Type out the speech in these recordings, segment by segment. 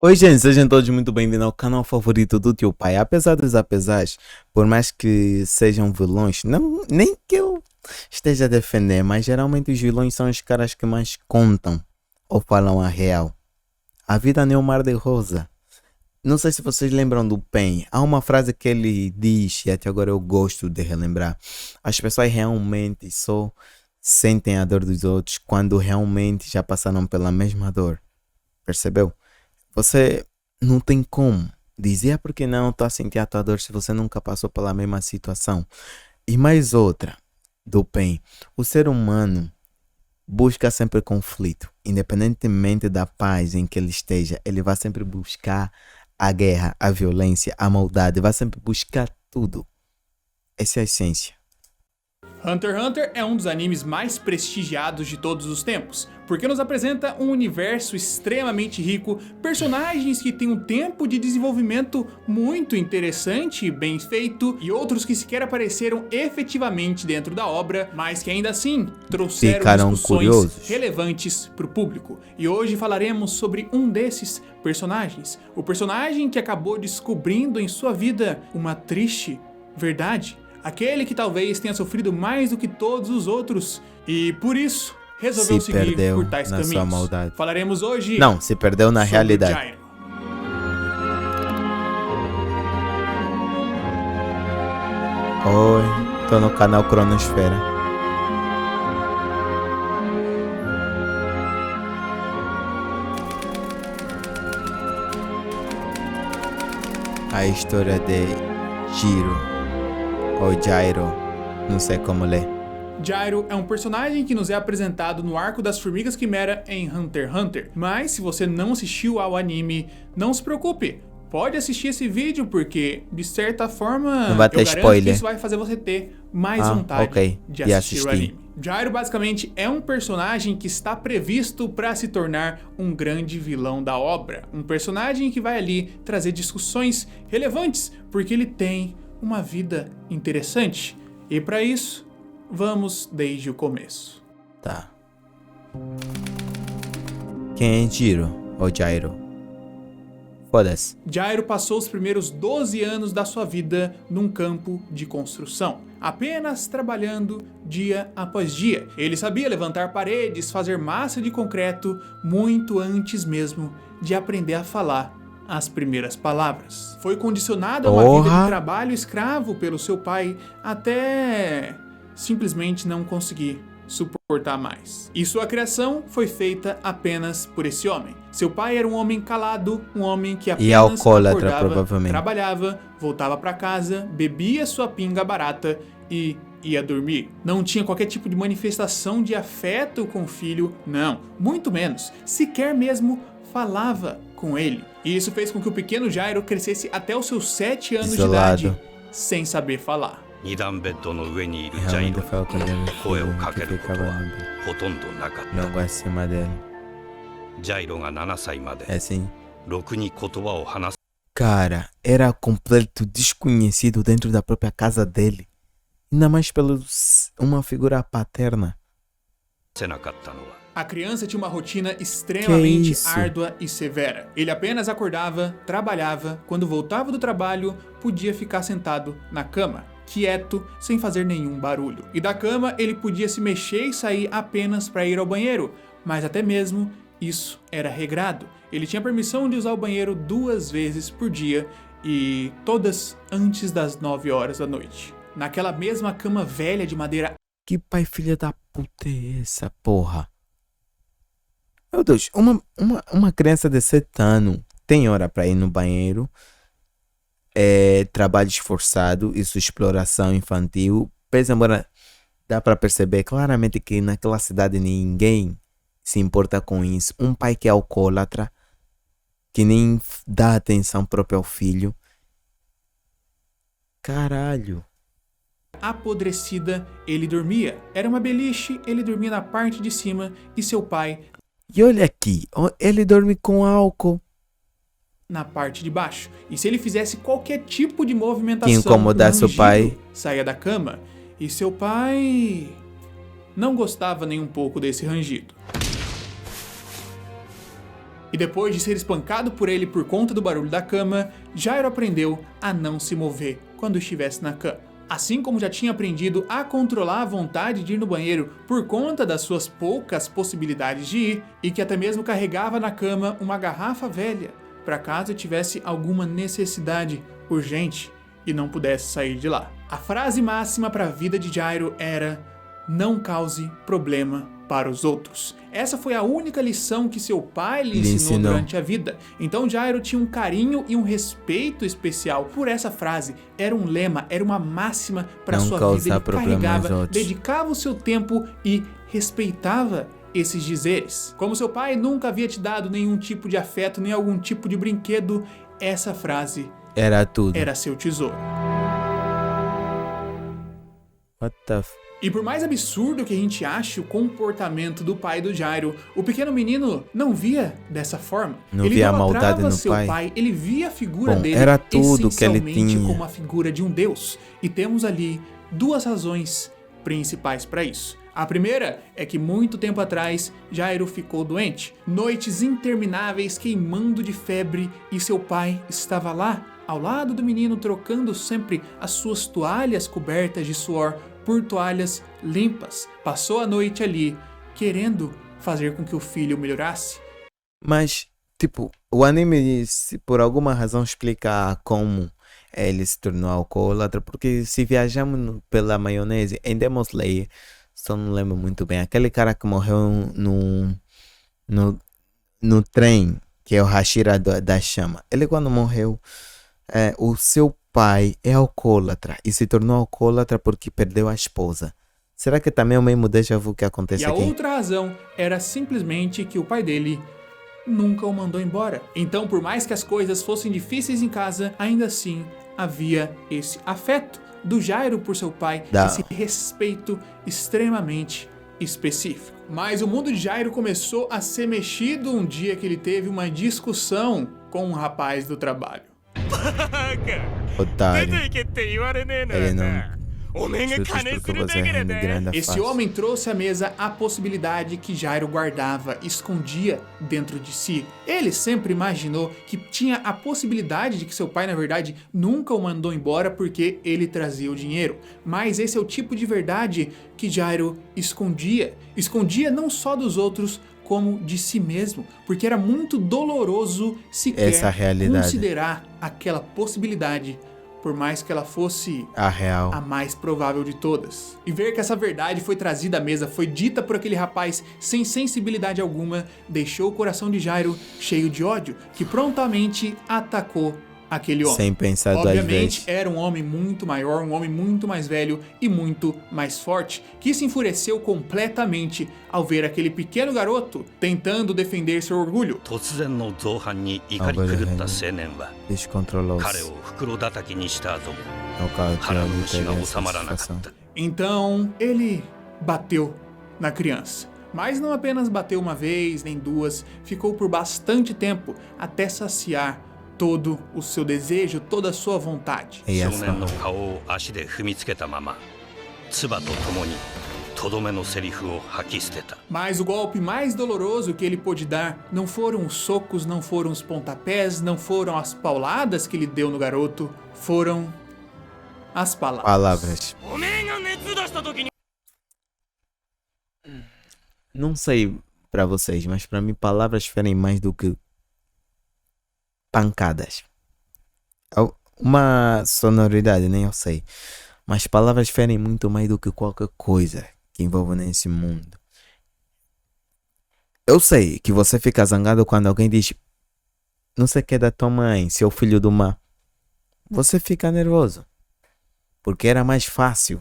Oi, gente, sejam todos muito bem-vindos ao canal favorito do teu pai. Apesar dos apesares, por mais que sejam vilões, não, nem que eu esteja a defender, mas geralmente os vilões são os caras que mais contam ou falam a real. A vida não é um mar de rosa. Não sei se vocês lembram do Pen. Há uma frase que ele diz, e até agora eu gosto de relembrar. As pessoas realmente só sentem a dor dos outros quando realmente já passaram pela mesma dor. Percebeu? Você não tem como dizer porque não está a sentir a tua dor se você nunca passou pela mesma situação. E mais outra, do Pen. O ser humano busca sempre conflito. Independentemente da paz em que ele esteja, ele vai sempre buscar a guerra, a violência, a maldade. Vai sempre buscar tudo. Essa é a essência. Hunter x Hunter é um dos animes mais prestigiados de todos os tempos, porque nos apresenta um universo extremamente rico, personagens que têm um tempo de desenvolvimento muito interessante e bem feito, e outros que sequer apareceram efetivamente dentro da obra, mas que ainda assim trouxeram Ficaram discussões curiosos. relevantes para o público. E hoje falaremos sobre um desses personagens, o personagem que acabou descobrindo em sua vida uma triste verdade. Aquele que talvez tenha sofrido mais do que todos os outros e, por isso, resolveu Se seguir perdeu por tais na sua caminhos. maldade. Falaremos hoje Não, se perdeu na sobre realidade. Jairo. Oi, tô no canal Cronosfera. A história de Jiro ou Jairo, não sei como ler. Jairo é um personagem que nos é apresentado no arco das Formigas Quimera em Hunter x Hunter. Mas se você não assistiu ao anime, não se preocupe. Pode assistir esse vídeo porque, de certa forma, Não vai ter eu garanto spoiler. que isso vai fazer você ter mais vontade ok. de De assistir o assistir. anime. Jairo basicamente é um personagem que está previsto para se tornar um grande vilão da obra. Um personagem que vai ali trazer discussões relevantes porque ele tem uma vida interessante. E para isso, vamos desde o começo. Tá. Quem é Jiro ou Jairo? Foda-se. Jairo passou os primeiros 12 anos da sua vida num campo de construção, apenas trabalhando dia após dia. Ele sabia levantar paredes, fazer massa de concreto, muito antes mesmo de aprender a falar as primeiras palavras. Foi condicionado a uma vida de trabalho escravo pelo seu pai até simplesmente não conseguir suportar mais. E sua criação foi feita apenas por esse homem. Seu pai era um homem calado, um homem que apenas alcoólatra, acordava, provavelmente. trabalhava, voltava para casa, bebia sua pinga barata e ia dormir. Não tinha qualquer tipo de manifestação de afeto com o filho, não, muito menos, sequer mesmo falava com ele. E isso fez com que o pequeno Jairo crescesse até os seus 7 anos Isolado. de idade sem saber falar. 二段ベッドの上にいるジャイ Realmente ロ foi o que eu に声をか que けること ficava は no ほとんどなかった longo acima dele. ジャイロが7歳ま É で assim. ろくに言葉を話 Cara, era completo desconhecido dentro da própria casa dele. Ainda mais pela uma figura paterna. せなかったのは A criança tinha uma rotina extremamente isso? árdua e severa. Ele apenas acordava, trabalhava, quando voltava do trabalho, podia ficar sentado na cama, quieto, sem fazer nenhum barulho. E da cama ele podia se mexer e sair apenas para ir ao banheiro, mas até mesmo isso era regrado. Ele tinha permissão de usar o banheiro 2 vezes por dia e todas antes das 9 horas da noite. Naquela mesma cama velha de madeira. Que pai filha da puta é essa, porra? Meu Deus, uma criança de 7 anos tem hora pra ir no banheiro, trabalho esforçado, isso exploração infantil. Pesa embora dá pra perceber claramente que naquela cidade ninguém se importa com isso. Um pai que é alcoólatra, que nem dá atenção própria ao filho. Caralho. Apodrecida, ele dormia. Era uma beliche, ele dormia na parte de cima e seu pai E olha aqui, ele dorme com álcool. na parte de baixo. E se ele fizesse qualquer tipo de movimentação, Que incomodasse um o pai. rangido saía da cama. E seu pai não gostava nem um pouco desse rangido. E depois de ser espancado por ele por conta do barulho da cama, Jairo aprendeu a não se mover quando estivesse na cama. Assim como já tinha aprendido a controlar a vontade de ir no banheiro por conta das suas poucas possibilidades de ir, e que até mesmo carregava na cama uma garrafa velha para caso tivesse alguma necessidade urgente e não pudesse sair de lá. A frase máxima para a vida de Jairo era: não cause problema para os outros. Essa foi a única lição que seu pai lhe ensinou durante a vida. Então Jairo tinha um carinho e um respeito especial por essa frase. Era um lema, era uma máxima para sua vida. Ele carregava, dedicava o seu tempo e respeitava esses dizeres. Como seu pai nunca havia te dado nenhum tipo de afeto, nem algum tipo de brinquedo, essa frase era tudo. Era seu tesouro. What the E por mais absurdo que a gente ache o comportamento do pai do Jairo, o pequeno menino não via dessa forma. Ele via a maldade no seu pai. Ele via a figura dele era tudo que ele tinha como a figura de um deus. E temos ali duas razões principais para isso. A primeira é que muito tempo atrás, Jairo ficou doente. Noites intermináveis queimando de febre e seu pai estava lá, ao lado do menino, trocando sempre as suas toalhas cobertas de suor por toalhas limpas. Passou a noite ali, querendo fazer com que o filho melhorasse. Mas, tipo, o anime, por alguma razão, explica como ele se tornou alcoólatra, porque se viajamos pela maionese, em Demon Slayer, só não lembro muito bem, aquele cara que morreu no trem, que é o Hashira da chama, ele quando morreu, o seu pai é alcoólatra e se tornou alcoólatra porque perdeu a esposa. Será que também é o mesmo déjà vu que acontece aqui? E a outra razão era simplesmente que o pai dele nunca o mandou embora. Então, por mais que as coisas fossem difíceis em casa, ainda assim havia esse afeto do Jairo por seu pai, esse respeito extremamente específico. Mas o mundo de Jairo começou a ser mexido um dia que ele teve uma discussão com um rapaz do trabalho. Otário. Ele não... Esse homem trouxe à mesa a possibilidade que Jairo guardava, escondia dentro de si. Ele sempre imaginou que tinha a possibilidade de que seu pai, na verdade, nunca o mandou embora porque ele trazia o dinheiro. Mas esse é o tipo de verdade que Jairo escondia. Escondia não só dos outros, como de si mesmo, porque era muito doloroso sequer considerar aquela possibilidade, por mais que ela fosse a mais provável de todas. E ver que essa verdade foi trazida à mesa, foi dita por aquele rapaz sem sensibilidade alguma, deixou o coração de Jairo cheio de ódio, que prontamente atacou aquele homem. Sem pensar duas vezes. Obviamente era um homem muito maior, um homem muito mais velho e muito mais forte, que se enfureceu completamente ao ver aquele pequeno garoto tentando defender seu orgulho. Descontrolou-se. Então ele bateu na criança. Mas não apenas bateu uma vez, nem duas, ficou por bastante tempo até saciar todo o seu desejo, toda a sua vontade. Mas o golpe mais doloroso que ele pôde dar não foram os socos, não foram os pontapés, não foram as pauladas que ele deu no garoto, foram as palavras. Não sei pra vocês, mas pra mim palavras ferem mais do que pancadas. Uma sonoridade, nem eu sei. Mas palavras ferem muito mais do que qualquer coisa que envolva nesse mundo. Eu sei que você fica zangado quando alguém diz não sei o que é da tua mãe, seu filho do mar. Você fica nervoso. Porque era mais fácil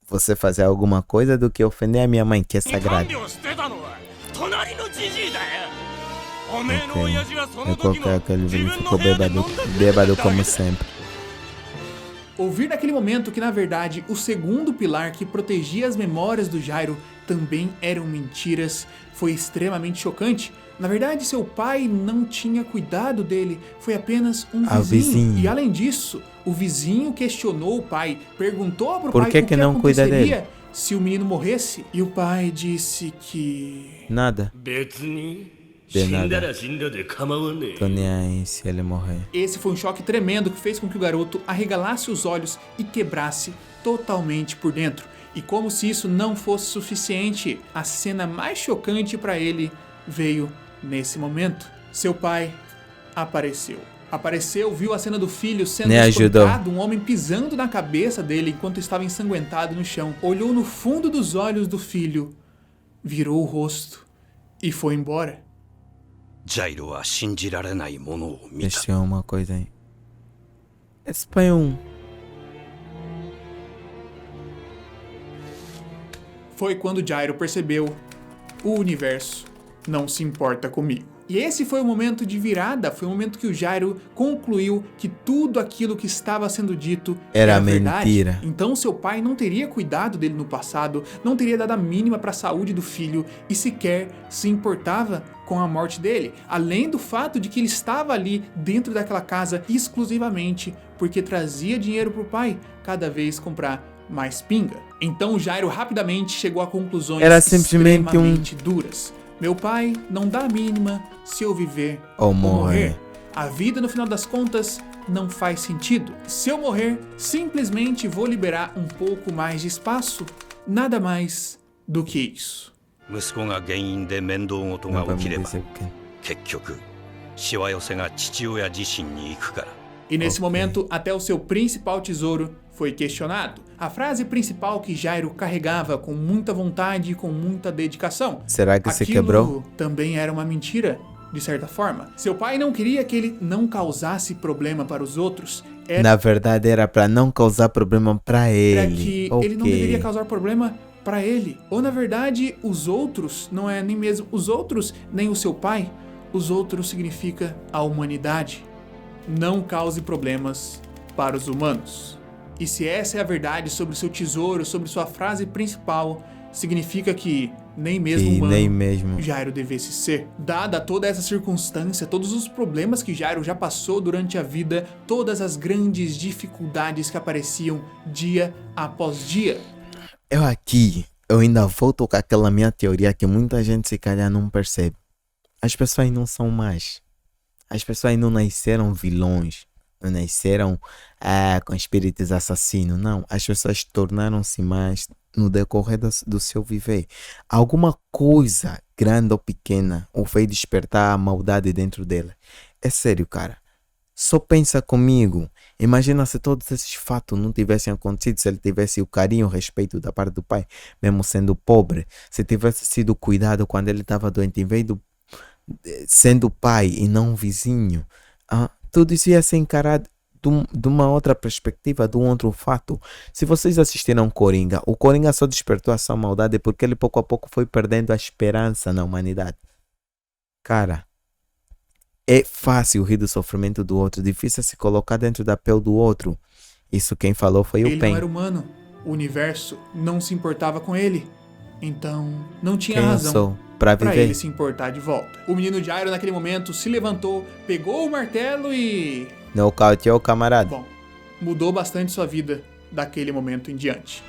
você fazer alguma coisa do que ofender a minha mãe, que é sagrada. É qualquer aquele velho ficou bêbado como sempre. Ouvir naquele momento que, na verdade, o segundo pilar que protegia as memórias do Jairo também eram mentiras foi extremamente chocante. Na verdade, seu pai não tinha cuidado dele, foi apenas um vizinho. E além disso, o vizinho questionou o pai, perguntou pro pai o que não cuida dele se o menino morresse. E o pai disse que... Nada. De 死んだ nada. ら死んだで構わね Tô え nem aí se ele morrer. Esse foi um choque tremendo que fez com que o garoto arregalasse os olhos e quebrasse totalmente por dentro. E como se isso não fosse suficiente, a cena mais chocante para ele veio nesse momento. Seu pai apareceu. Apareceu, viu a cena do filho sendo Nem ajudou. espancado, um homem pisando na cabeça dele enquanto estava ensanguentado no chão. Olhou no fundo dos olhos do filho, virou o rosto e foi embora. ジャイロは信じられないものを見た。 Deixa eu uma coisa aí. Esse pai é um. Foi quando Jairo percebeu: o universo não se importa comigo. E esse foi o momento de virada, foi o momento que o Jairo concluiu que tudo aquilo que estava sendo dito Era verdade. mentira. Então seu pai não teria cuidado dele no passado, não teria dado a mínima para a saúde do filho e sequer se importava com a morte dele. Além do fato de que ele estava ali dentro daquela casa exclusivamente porque trazia dinheiro para o pai cada vez comprar mais pinga. Então o Jairo rapidamente chegou a conclusões Era simplesmente extremamente duras. Meu pai não dá a mínima se eu viver Ou morrer. A vida, no final das contas, não faz sentido. Se eu morrer, simplesmente vou liberar um pouco mais de espaço. Nada mais do que isso. 息子が原因で面倒事が Não vai 起き me れば dizer quem. 結局しわ寄せが父親自身に行くから。 E nesse Ok. momento, até o seu principal tesouro foi questionado. A frase principal que Jairo carregava com muita vontade e com muita dedicação. Será que se Aquilo quebrou? também era uma mentira, de certa forma. Seu pai não queria que ele não causasse problema para os outros. Era Na verdade era pra não causar problema pra ele. que ele não deveria causar problema para ele. Ou na verdade, os outros, não é nem mesmo os outros, nem o seu pai. Os outros significa a humanidade. Não cause problemas para os humanos. E se essa é a verdade sobre seu tesouro, sobre sua frase principal, significa que nem mesmo E humano nem mesmo. Jairo devesse ser. Dada toda essa circunstância, todos os problemas que Jairo já passou durante a vida, todas as grandes dificuldades que apareciam dia após dia. Eu ainda volto com aquela minha teoria que muita gente se calhar não percebe. As pessoas não são más. As pessoas não nasceram vilões. Não nasceram com espíritos assassinos. Não. As pessoas tornaram-se más no decorrer do seu viver. Alguma coisa, grande ou pequena, o fez despertar a maldade dentro dela. É sério, cara. Só pensa comigo. Imagina se todos esses fatos não tivessem acontecido, se ele tivesse o carinho, o respeito da parte do pai, mesmo sendo pobre, se tivesse sido cuidado quando ele estava doente, em vez de sendo pai e não vizinho, tudo isso ia ser encarado de uma outra perspectiva, de um outro fato. Se vocês assistiram Coringa, o Coringa só despertou a sua maldade porque ele pouco a pouco foi perdendo a esperança na humanidade. Cara, é fácil rir do sofrimento do outro, difícil se colocar dentro da pele do outro. Isso quem falou foi Ele o Pen. não era humano. O universo não se importava com ele. Então, não tinha Quem eu razão sou pra para viver? ele se importar de volta. O menino Jairo, naquele momento, se levantou, pegou o martelo e... Nocauteou o camarada. Bom, mudou bastante sua vida daquele momento em diante.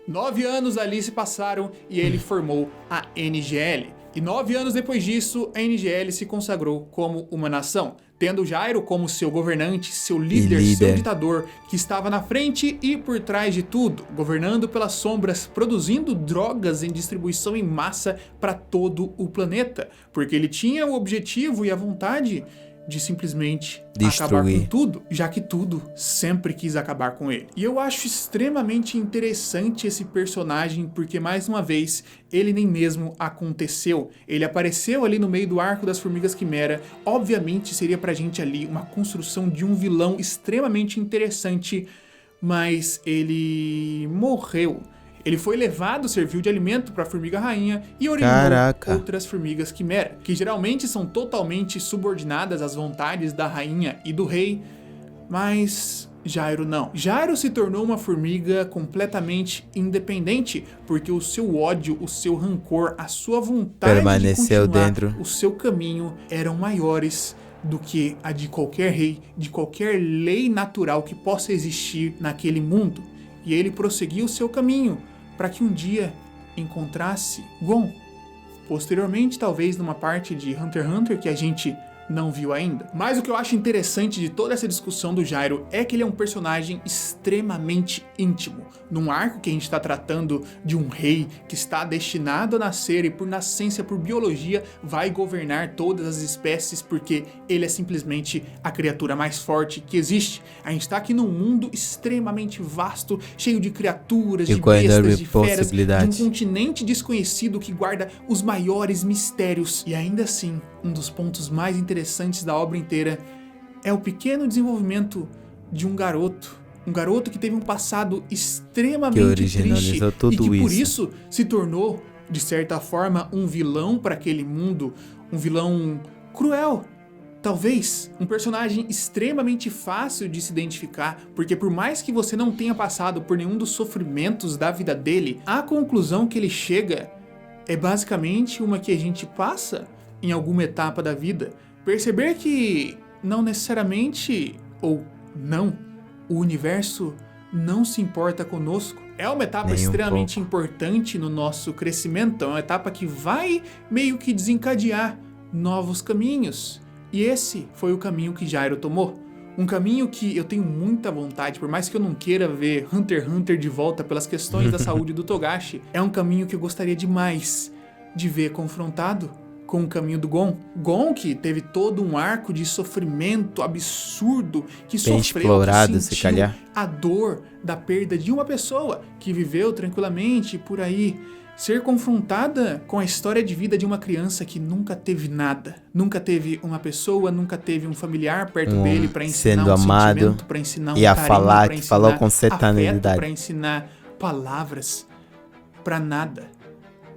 Nove anos ali se passaram e ele formou a NGL. E 9 anos depois disso, a NGL se consagrou como uma nação, tendo Jairo como seu governante, seu líder, seu ditador, que estava na frente e por trás de tudo, governando pelas sombras, produzindo drogas em distribuição em massa para todo o planeta, porque ele tinha o objetivo e a vontade de simplesmente acabar com tudo, já que tudo sempre quis acabar com ele. E eu acho extremamente interessante esse personagem, porque mais uma vez, ele nem mesmo aconteceu. Ele apareceu ali no meio do arco das formigas quimera. Obviamente seria pra gente ali uma construção de um vilão extremamente interessante, mas ele morreu. Ele foi levado, serviu de alimento para a formiga rainha e orinou outras formigas quimera, que geralmente são totalmente subordinadas às vontades da rainha e do rei, mas Jairo não. Jairo se tornou uma formiga completamente independente, porque o seu ódio, o seu rancor, a sua vontade permaneceu de continuar dentro. o seu caminho eram maiores do que a de qualquer rei, de qualquer lei natural que possa existir naquele mundo. E ele prosseguiu o seu caminho para que um dia encontrasse Gon. Posteriormente, talvez numa parte de Hunter x Hunter que a gente não viu ainda. Mas o que eu acho interessante de toda essa discussão do Gyro é que ele é um personagem extremamente íntimo. Num arco que a gente está tratando de um rei que está destinado a nascer e por nascença, por biologia, vai governar todas as espécies porque ele é simplesmente a criatura mais forte que existe. A gente está aqui num mundo extremamente vasto, cheio de criaturas, de bestas, de feras, de um continente desconhecido que guarda os maiores mistérios. E ainda assim, um dos pontos mais interessantes da obra inteira é o pequeno desenvolvimento de um garoto que teve um passado extremamente triste e que por isso se tornou, de certa forma, um vilão para aquele mundo, um vilão cruel. Talvez um personagem extremamente fácil de se identificar, porque por mais que você não tenha passado por nenhum dos sofrimentos da vida dele, a conclusão que ele chega é basicamente uma que a gente passa em alguma etapa da vida. Perceber que não necessariamente, ou não, o universo não se importa conosco. É uma etapa extremamente importante no nosso crescimento, é uma etapa que vai meio que desencadear novos caminhos. E esse foi o caminho que Gyro tomou. Um caminho que eu tenho muita vontade, por mais que eu não queira ver Hunter x Hunter de volta pelas questões da saúde do Togashi, é um caminho que eu gostaria demais de ver confrontado com o caminho do Gon. Gon, que teve todo um arco de sofrimento absurdo, que bem sofreu, explorado, que sentiu a dor da perda de uma pessoa que viveu tranquilamente por aí, ser confrontada com a história de vida de uma criança que nunca teve nada, nunca teve uma pessoa, nunca teve um familiar perto dele para ensinar sendo amado, sentimento, para ensinar e a carinho, falar, para que falou com 7 anos de afeto, idade, para ensinar palavras, para nada.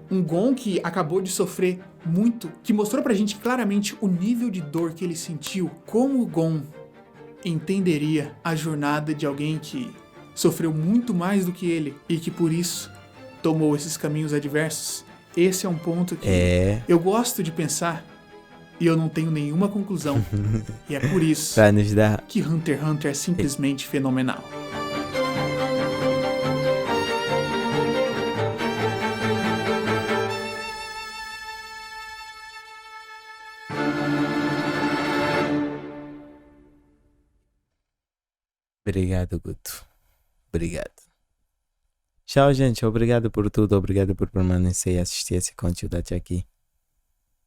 Um Gon que acabou de sofrer muito, que mostrou pra gente claramente o nível de dor que ele sentiu. Como o Gon entenderia a jornada de alguém que sofreu muito mais do que ele e que por isso tomou esses caminhos adversos? Esse é um ponto que eu gosto de pensar e eu não tenho nenhuma conclusão. E é por isso que Hunter x Hunter é simplesmente fenomenal. Obrigado, Guto. Obrigado. Tchau, gente. Obrigado por tudo. Obrigado por permanecer e assistir esse conteúdo até aqui.